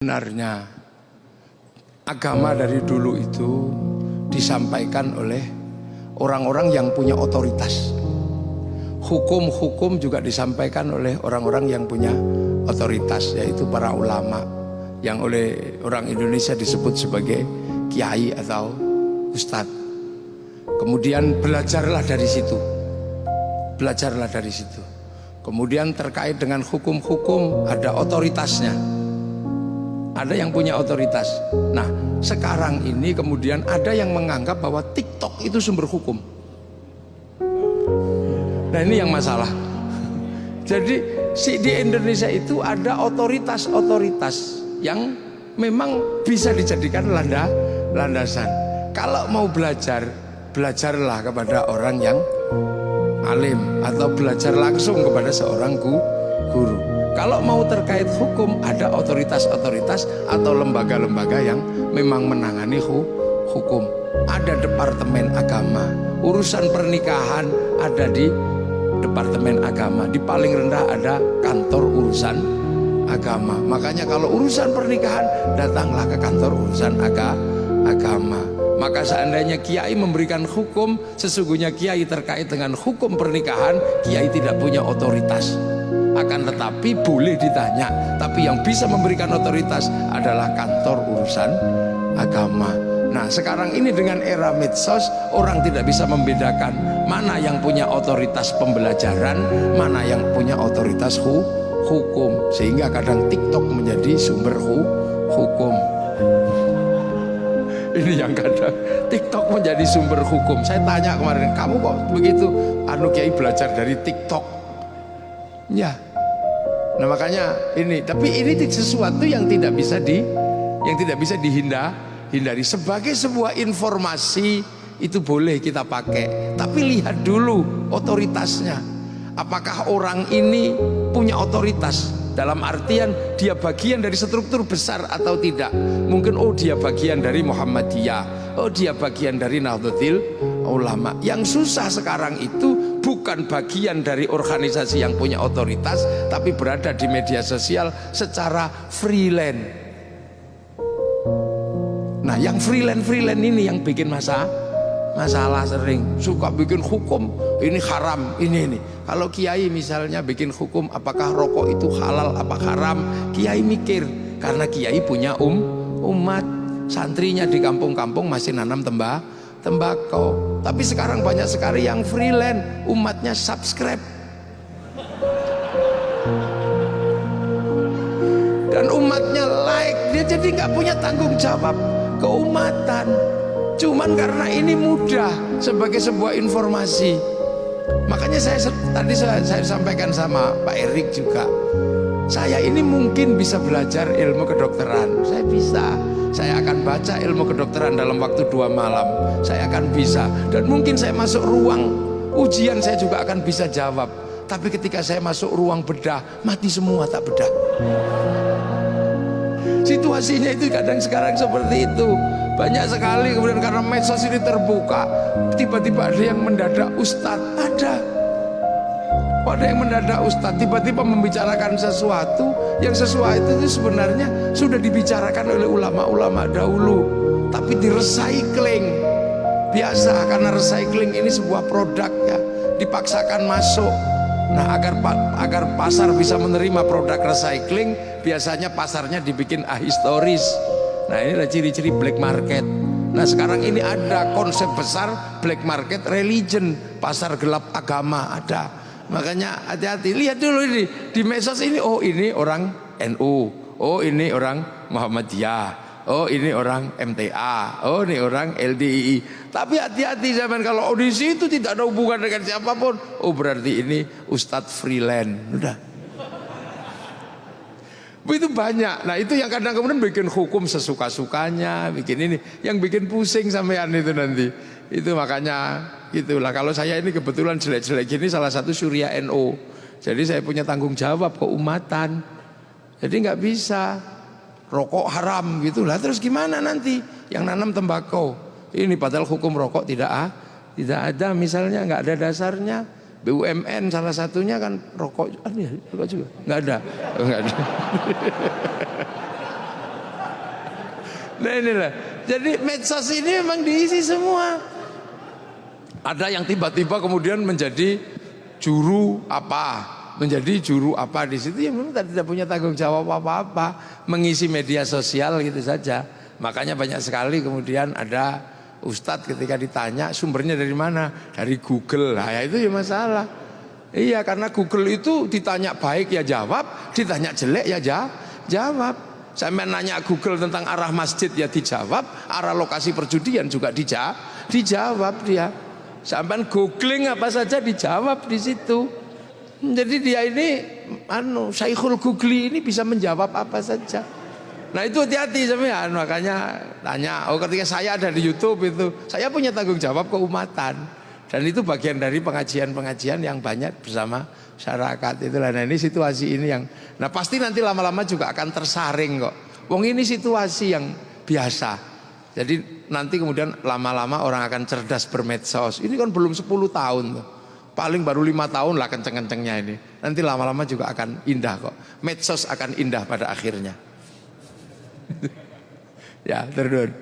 Sebenarnya agama dari dulu itu disampaikan oleh orang-orang yang punya otoritas. Hukum-hukum juga disampaikan oleh orang-orang yang punya otoritas, yaitu para ulama yang oleh orang Indonesia disebut sebagai kiai atau ustadz. Kemudian belajarlah dari situ. Belajarlah dari situ. Kemudian terkait dengan hukum-hukum ada otoritasnya. Ada yang punya otoritas. Nah, sekarang ini kemudian ada yang menganggap bahwa TikTok itu sumber hukum. Nah, ini yang masalah. Jadi di Indonesia itu ada otoritas-otoritas yang memang bisa dijadikan landasan. Kalau mau belajar, belajarlah kepada orang yang alim atau belajar langsung kepada seorang guru. Kalau mau terkait hukum, ada otoritas-otoritas atau lembaga-lembaga yang memang menangani hukum. Ada departemen agama, urusan pernikahan ada di departemen agama. Di paling rendah ada kantor urusan agama. Makanya kalau urusan pernikahan, datanglah ke kantor urusan agama. Maka seandainya kiai memberikan hukum, sesungguhnya kiai terkait dengan hukum pernikahan, kiai tidak punya otoritas. Akan tetapi boleh ditanya, tapi yang bisa memberikan otoritas adalah kantor urusan agama. Nah, sekarang ini dengan era medsos, orang tidak bisa membedakan mana yang punya otoritas pembelajaran, mana yang punya otoritas hukum. Sehingga kadang TikTok menjadi sumber hukum. Ini yang kadang TikTok menjadi sumber hukum. Saya tanya kemarin, kamu kok begitu? Kiai belajar dari TikTok. Ya, nah makanya ini, tapi ini sesuatu yang tidak bisa dihindari. Sebagai sebuah informasi itu boleh kita pakai, tapi lihat dulu otoritasnya. Apakah orang ini punya otoritas? Dalam artian dia bagian dari struktur besar atau tidak. Mungkin dia bagian dari Muhammadiyah, dia bagian dari Nahdlatul Ulama. Yang susah sekarang itu bukan bagian dari organisasi yang punya otoritas, tapi berada di media sosial secara freelance. Nah, yang freelance ini yang bikin masalah sering. Suka bikin hukum, ini haram, ini. Kalau kiai misalnya bikin hukum apakah rokok itu halal apa haram, kiai mikir, karena kiai punya umat. Santrinya di kampung-kampung masih nanam tembakau. Tapi sekarang banyak sekali yang freelance, umatnya subscribe. Dan umatnya like, dia jadi nggak punya tanggung jawab keumatan. Cuman karena ini mudah sebagai sebuah informasi. Makanya tadi saya sampaikan sama Pak Erik juga, saya ini mungkin bisa belajar ilmu kedokteran. Saya bisa. Saya akan baca ilmu kedokteran dalam waktu 2 malam. Saya akan bisa. Dan mungkin saya masuk ruang ujian, saya juga akan bisa jawab. Tapi ketika saya masuk ruang bedah, mati semua tak bedah. Situasinya itu kadang sekarang seperti itu. Banyak sekali kemudian karena medsos ini terbuka, tiba-tiba ada yang mendadak ustadz. Ada yang mendadak ustadz, tiba-tiba membicarakan sesuatu yang sesuatu itu sebenarnya sudah dibicarakan oleh ulama-ulama dahulu, tapi di-recycling. Biasa, karena recycling ini sebuah produk ya, dipaksakan masuk. Nah, agar pasar bisa menerima produk recycling, biasanya pasarnya dibikin ahistoris. Nah, ini adalah ciri-ciri black market. Nah, sekarang ini ada konsep besar black market religion, pasar gelap agama ada. Makanya hati-hati, lihat dulu ini di medsos ini, ini orang NU, ini orang Muhammadiyah, ini orang MTA, ini orang LDII. Tapi hati-hati zaman kalau audisi itu tidak ada hubungan dengan siapapun, berarti ini ustadz freelance. Udah. Itu banyak. Nah, itu yang kadang kemudian bikin hukum sesuka-sukanya, bikin ini, yang bikin pusing sampean itu nanti. Itu makanya itulah, kalau saya ini kebetulan jelek-jelek gini salah satu Surya NU. Jadi saya punya tanggung jawab keumatan. Jadi nggak bisa rokok haram gitulah. Terus gimana nanti yang nanam tembakau? Ini padahal hukum rokok tidak ada, misalnya nggak ada dasarnya. BUMN salah satunya kan rokok juga nggak ada. Nah inilah. Jadi medsos ini memang diisi semua. Ada yang tiba-tiba kemudian menjadi juru apa di situ yang memang tidak punya tanggung jawab apa-apa, mengisi media sosial gitu saja. Makanya banyak sekali kemudian ada ustadz ketika ditanya sumbernya dari mana, dari Google. Nah, ya itu ya masalah. Iya, karena Google itu ditanya baik ya jawab, ditanya jelek ya jawab. Saya nanya Google tentang arah masjid ya dijawab, arah lokasi perjudian juga dijawab dia. Sampai googling apa saja dijawab di situ. Jadi dia ini Syekhul Googli ini bisa menjawab apa saja. Nah itu hati-hati sampean, makanya tanya. Oh ketika saya ada di YouTube itu, saya punya tanggung jawab keumatan. Dan itu bagian dari pengajian-pengajian yang banyak bersama masyarakat. Itulah, nah ini situasi ini yang, nah pasti nanti lama-lama juga akan tersaring kok. Wong ini situasi yang biasa. Jadi nanti kemudian lama-lama orang akan cerdas bermedsos. Ini kan belum 10 tahun tuh. Paling baru 5 tahun lah kenceng-kencengnya ini. Nanti lama-lama juga akan indah kok. Medsos akan indah pada akhirnya. Ya, terus.